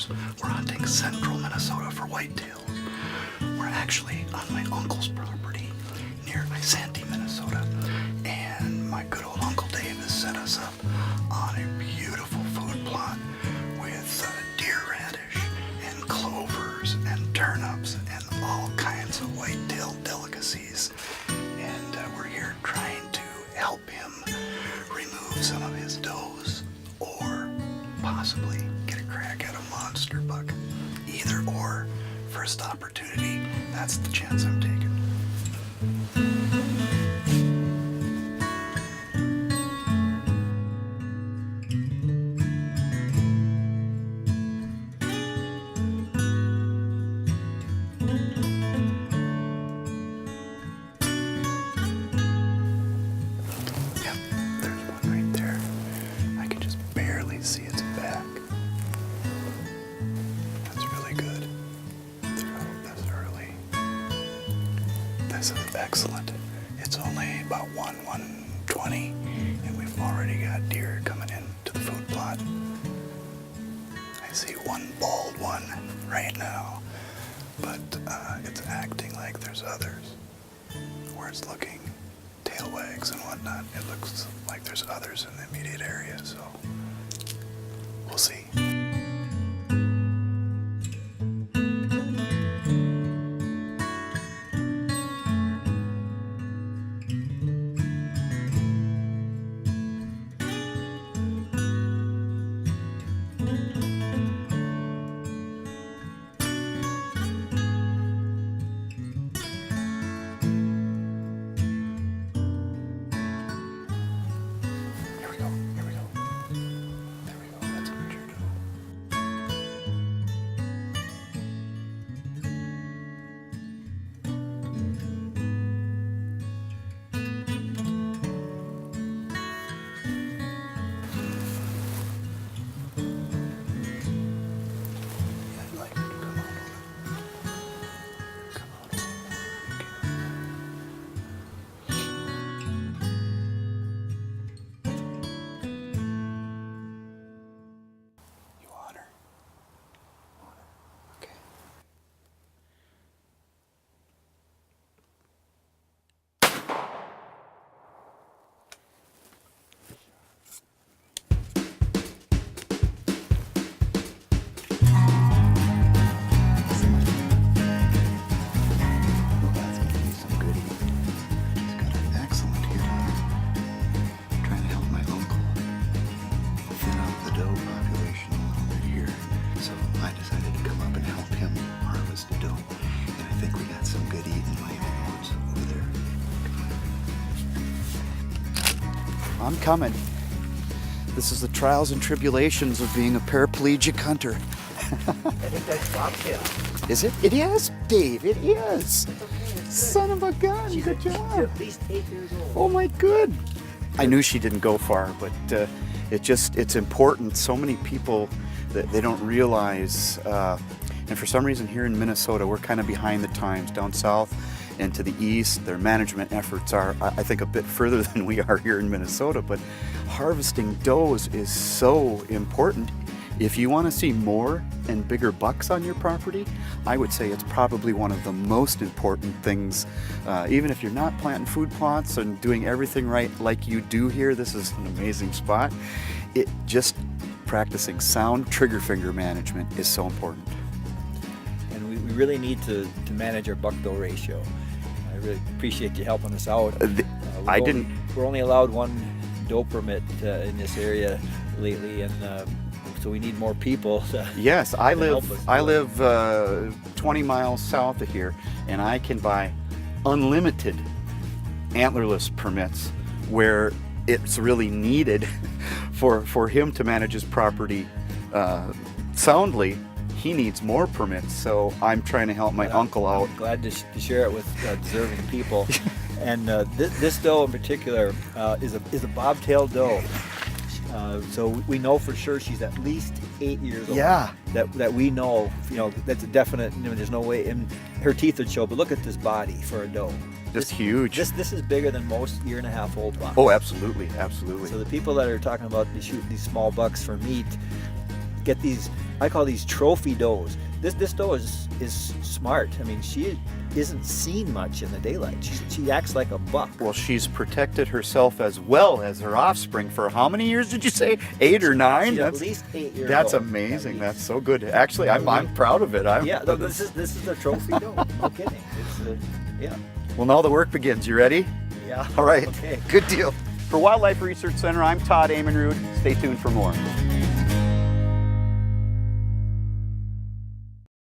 whitetails. We're hunting central Minnesota for whitetails. We're actually on my uncle's property near Isanti, Minnesota. And my good old Uncle Dave has set us up on a beautiful food plot with deer radish and clovers and turnips and all kinds of whitetail delicacies. And we're here trying to help him remove some of his does or possibly get a crack at a monster buck. Either or, first opportunity, that's the chance I'm taking. Yep, there's one right there. I can just barely see its back. That's really good. Throughout this early. This is excellent. It's only about 1:20, and we've already got deer coming in to the food plot. I see one bald one right now, but it's acting like there's others. Where it's looking, tail wags and whatnot, it looks like there's others in the immediate area, so we'll see. Here we go, here we go. There we go, that's a mature doe. I'd like her to come out over. Come out over. You want her? Okay. Well, that's gonna be some good eating. He's got an excellent hit on her. Trying to help my uncle thin out the doe population a little bit here. So I decided to come up and help him harvest a doe. And I think we got some good eating laying in the woods over there. I'm coming. This is the trials and tribulations of being a paraplegic hunter. I think that's bobtail. Is it? It is, Dave. It is. Son of a gun. Good She's job. at least 8 years old. Oh my good. I knew she didn't go far, but it's important. So many people that they don't realize, and for some reason here in Minnesota, we're kind of behind the times. Down south and to the east, their management efforts are, I think, a bit further than we are here in Minnesota, but harvesting does is so important. If you want to see more and bigger bucks on your property, I would say it's probably one of the most important things. Even if you're not planting food plots and doing everything right like you do here, this is an amazing spot. It just practicing sound trigger finger management is so important. And we really need to manage our buck-doe ratio. I really appreciate you helping us out. We're only allowed one doe permit in this area lately, and so we need more people. Yes, I live help us. 20 miles south of here, and I can buy unlimited antlerless permits where it's really needed for him to manage his property soundly. He needs more permits, so I'm trying to help my uncle out. I'm glad to share it with deserving people. And this doe in particular is a bobtail doe. So we know for sure she's at least 8 years old. Yeah. That we know, that's a definite. There's no way, and her teeth would show. But look at this body for a doe. Just huge. This is bigger than most 1.5-year-old bucks. Oh, absolutely, absolutely. So the people that are talking about they shoot these small bucks for meat, get these, I call these trophy does. This doe is smart. I mean, she isn't seen much in the daylight. She acts like a buck. Well, she's protected herself as well as her offspring for how many years did you say? 8 or 9? She's at least 8 years That's old. amazing. That's so good. Actually, I'm proud of it. Yeah, no, this is a trophy doe. No kidding. It's yeah. Well, now the work begins. You ready? Yeah. All right. Okay. Good deal. For Wildlife Research Center, I'm Todd Amenrud. Stay tuned for more.